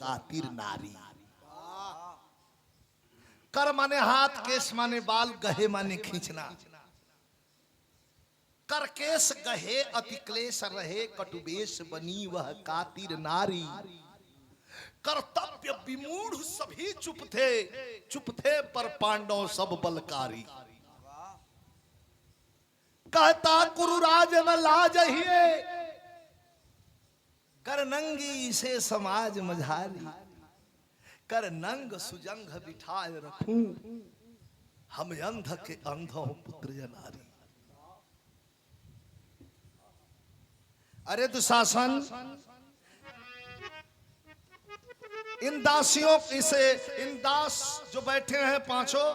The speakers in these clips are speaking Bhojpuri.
कातिर नारी। कर माने हाथ, केस माने बाल, गहे माने खींचना। कर केस गहे अति क्लेश रहे, कटुबेश बनी वह कातिर नारी। कर्तव्य विमूढ़ सभी चुप थे पर पांडव सब बलकारी। कहता कुरुराज न लाजहिए, कर नंगी से समाज मझारी। कर नंग सुजंग बिठाए रखूं, हम अंध के अंधों पुत्र नारी। अरे दुशासन, इन दासियों इन दास जो बैठे हैं पांचों,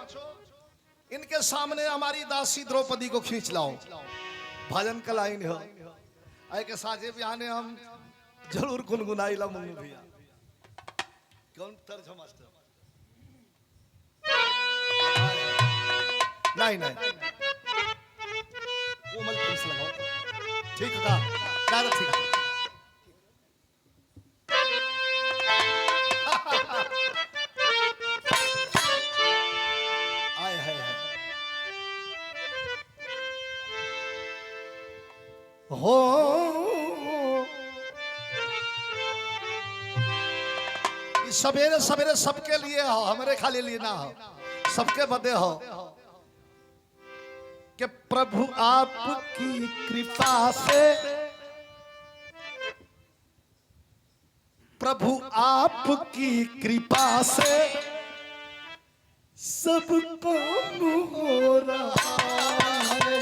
इनके सामने हमारी दासी द्रौपदी को खींच लाओ। भजन का लाइन हो आए के साजे बिहाने हम जरूर गुनगुनाई ला मुंगू भैया। कौन तर्ज हो मास्टर? नहीं कोमल प्रिंस लगाओ। ठीक है ज्यादा ठीक है। आए है हो सवेरे सवेरे सबके लिए हो, हमारे खाली लिए ना हो, सबके बदे हो कि प्रभु आपकी कृपा से, प्रभु आपकी कृपा से सब काम हो रहा है।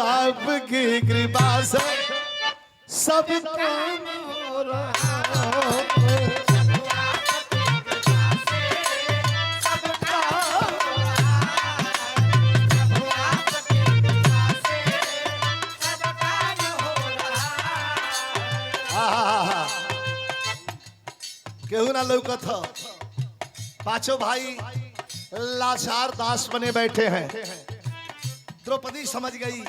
आपकी कृपा से सब काम हो रहा है। केहू ना लौकत हो, पांचों भाई लाचार दास बने बैठे हैं। द्रौपदी समझ गई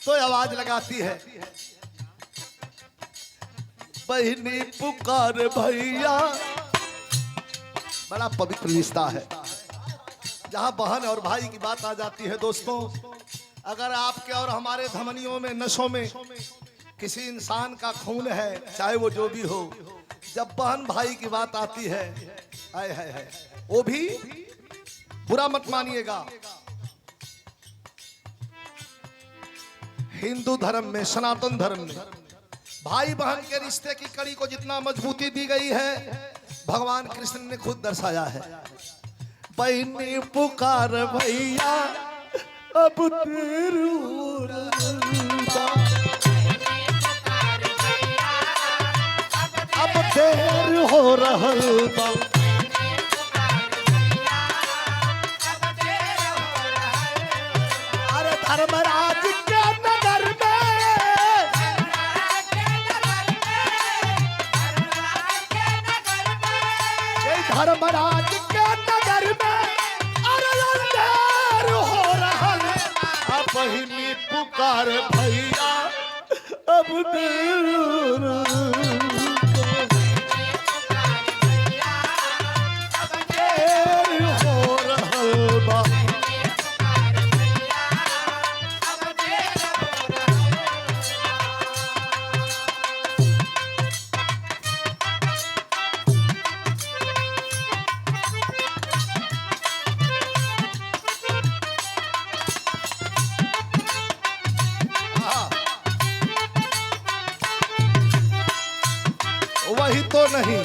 तो आवाज लगाती है, बहिनी पुकार भैया। बड़ा पवित्र रिश्ता है जहां बहन और भाई की बात आ जाती है। दोस्तों, अगर आपके और हमारे धमनियों में, नसों में किसी इंसान का खून है, चाहे वो जो भी हो, जब बहन भाई की बात आती है, आए है वो भी बुरा मत मानिएगा। हिंदू धर्म में, सनातन धर्म में भाई बहन के रिश्ते की कड़ी को जितना मजबूती दी गई है, भगवान कृष्ण ने खुद दर्शाया है। बहनी पुकार भैया अब देर हो रहल बा। अरे धर्मराज के नगर धर्मराज के नगर में अरे अंधेर हो रहा है। अब बहिनी पुकार भैया अब देर हो रहा बा। वही तो नहीं,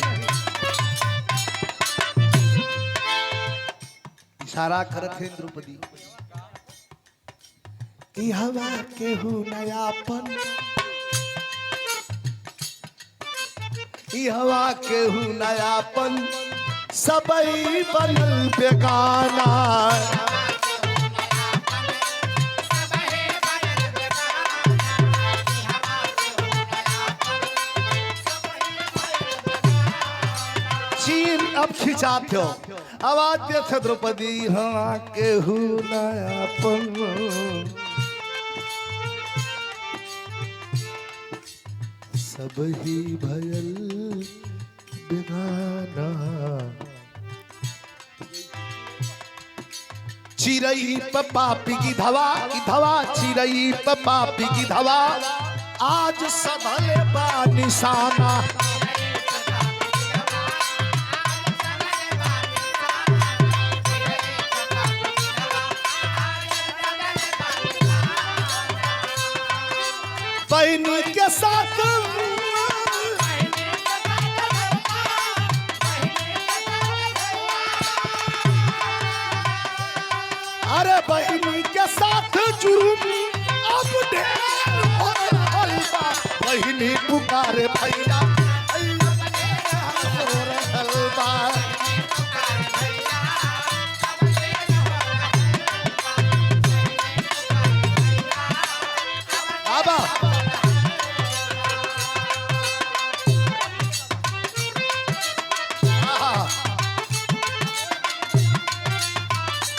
इशारा करत है द्रौपदी कि हवा के हु नयापन, हवा के हु नयापन सबई बनल बेगाना। चीन अब खिंचाते हो, आवाज देते द्रौपदी हाँ केहू नयापन। सब ही भयल बेगाना। चिरई पापी की धवा, चिरई पापी की धवा, आज सबले बा निशाना। बहनी के साथ अरे बहनी के साथ जुर्म अब ढेर हो रहल बा। बहनी पुकारे भैया हो रहल बा। आबा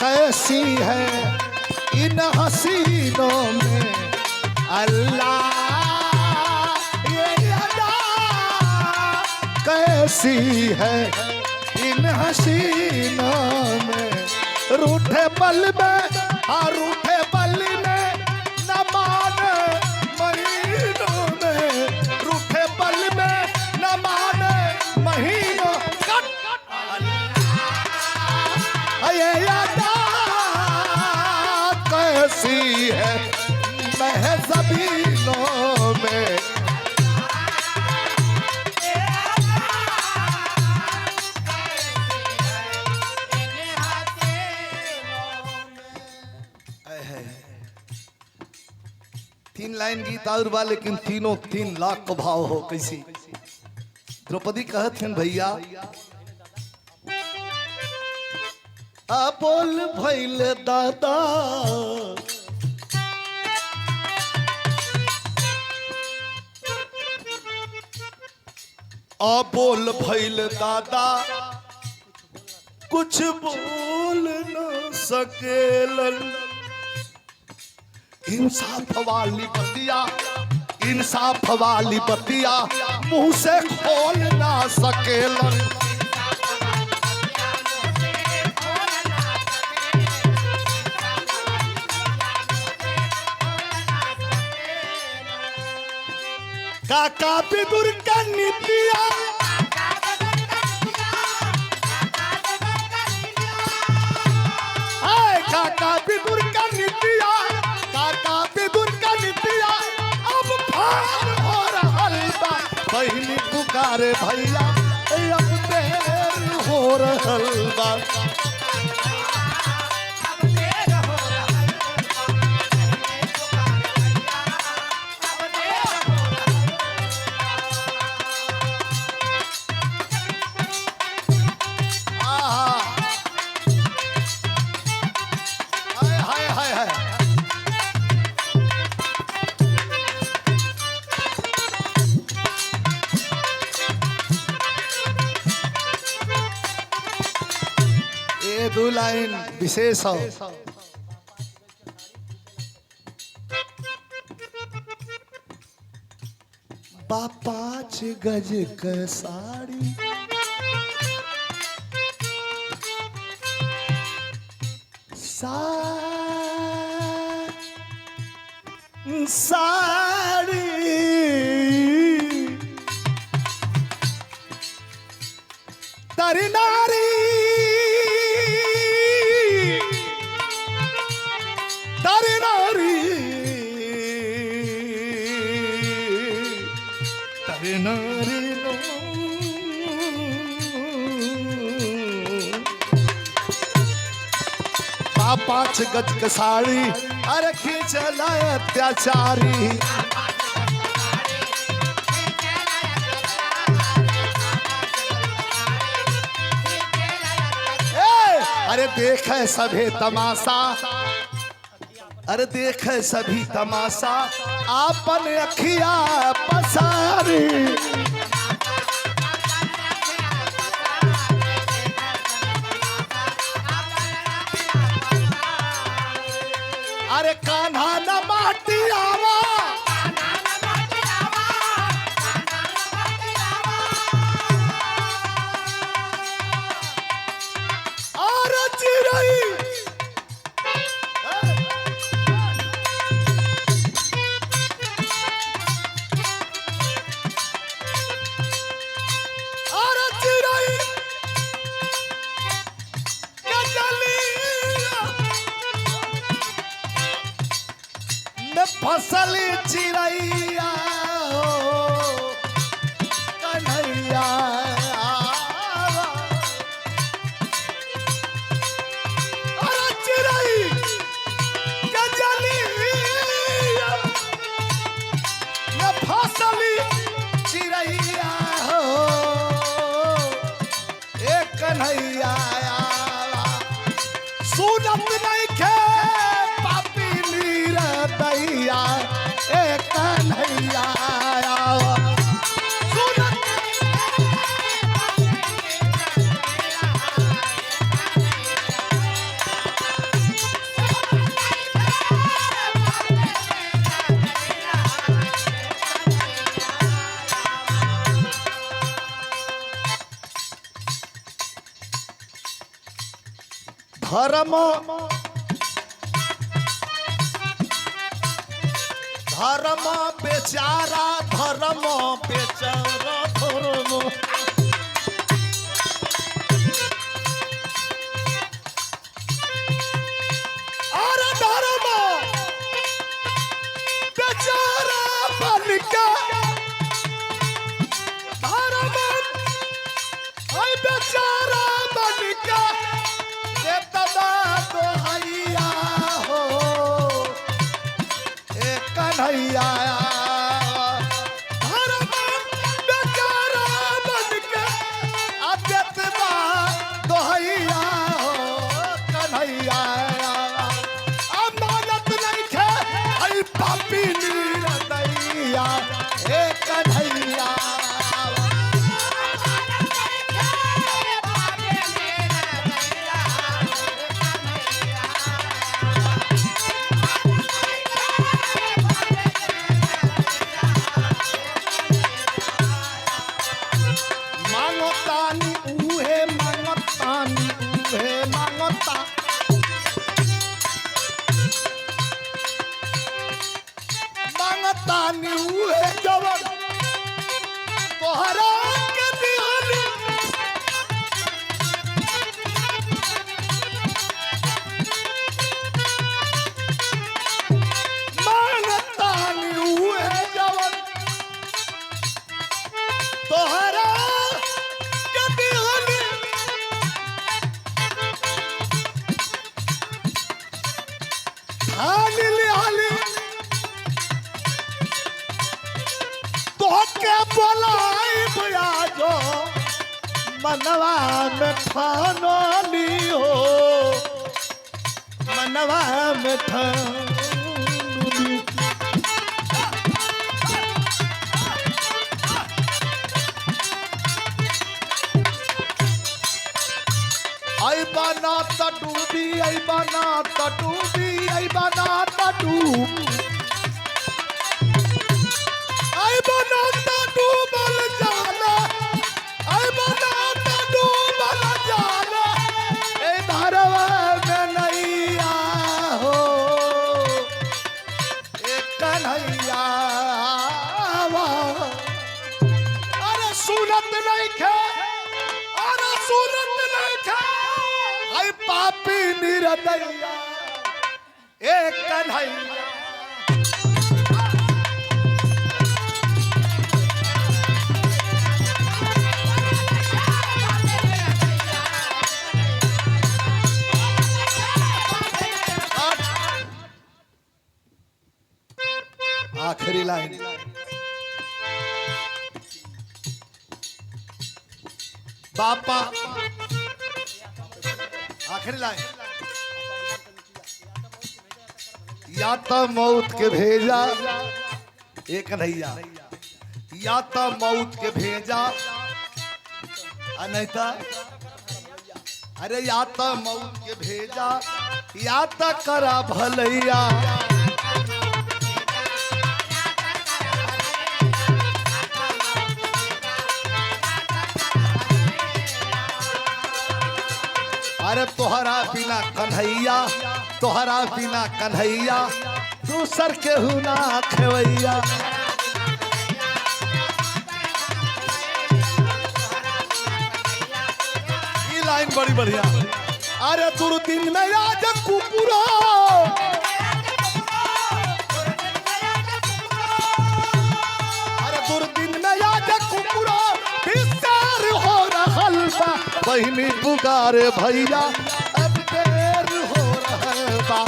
कैसी है इन हसीनों में अल्लाह ये अदा। कैसी है इन हसीनों में, रूठे पल में हाँ रूठे पल में न माने महीनों में। रूठे पल में न माने महीनों ये अदा। कैसी है महज़बीनों में। तीन लाइन गीत और बा, लेकिन तीनों 3 लाख को भाव हो। कैसी द्रौपदी कहत हैं भैया बोल भैल दादा, बोल भैल दादा, कुछ बोल न सकेलन। इंसाफ वाली बतिया, इंसाफ वाली बतिया मुंह से खोल ना सकेलन। काका बिगुर का नितिया, काका बिगुर का नितिया, काका बिगुर का नितिया अब भार हो रहल बा। बहनी पुकारे भैया अब देर हो रहल बा। ये 2 लाइन विशेष हो। बा 5 गज के साड़ी, साड़ी तारी नारी, तारी नारी, तारी नारी नो। बा 5 गज के साड़ी, अरे खींचला अत्याचारी। अरे देखे सभी तमाशा, अरे देखे सभी तमाशा, आपन अखिया पसारी। अरे कान्हा न माटी आवा, और चिरई फसली चिड़ैया हो कन्हैया। अरे चिड़ै गजली न फसली चिड़ैया हो ए कन्हैया। सुनत नहीं खे पापी नीरदैया ए कन्हैया। धर्म धर्म बेचारा, धर्म बेचारा, धर्म अरे धर्म बेचारा बनिका, धर्म बेचारा बनिका दोहैया हो ए कन्हैया। धर्म बेचारा बनके अदेतबा दोहैया हो कन्हैया। अमानत नहीं खे आई पापी नीरदैया ए कन्हैया। मांगतानी उहे जवन तोहरा के दिहली। मांगतानी उहे जवन तोहरा के दिहली। हाली लिहाली के बोलाई बुआजो मनवा में ठानली हो, मनवा में ठानली। आई बना डूबी, आई बना डूबी, आई बना डूबी, आई बना डूबल जाला, आई बना डूबल जाला ए धरवा में नैया हो ए कन्हैया। अरे सुनत नहीं खे, अरे सुनत नहीं खे आई पापी नीरदैया ए कन्हैया। आखिरी लाइन, बापा आखिरी आखिरी लाइन। या तो मौत के भेजा एक कन्हैया, या तो मौत के भेजा नहीं था, अरे या तो मौत के भेजा या तो करा भलैया। अरे तोहरा बिना कन्हैया, तोहरा बिना कन्हैया दूसर के हुना खेवैया। ये लाइन बड़ी बढ़िया। अरे दुर्दिन में आज कुकुरा, अरे दुर्दिन में आज कुकुरा बिस्तार हो रहल बा, बहिनी पुकारे भैया अब देर हो रहल बा।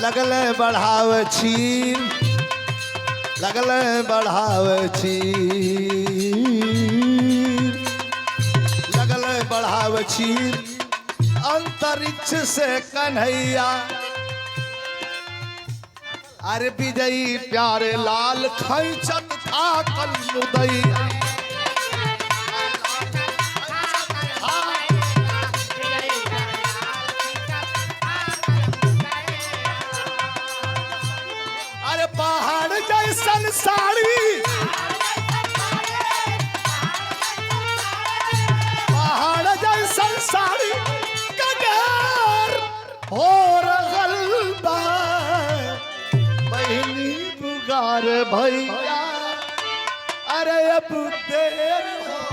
लगले बढ़ावे छीन, लगले बढ़ावे छीन, लगले बढ़ावे छीन अंतरिक्ष से कन्हैया। अरे विजयी प्यारे लाल खैचत था कल मुदैया। अरे पहाड़ जैसन साड़ी, पहाड़ जैसन साड़ी कगार हो रहल बा, बहिनी पुकार भैया अरे अब देर हो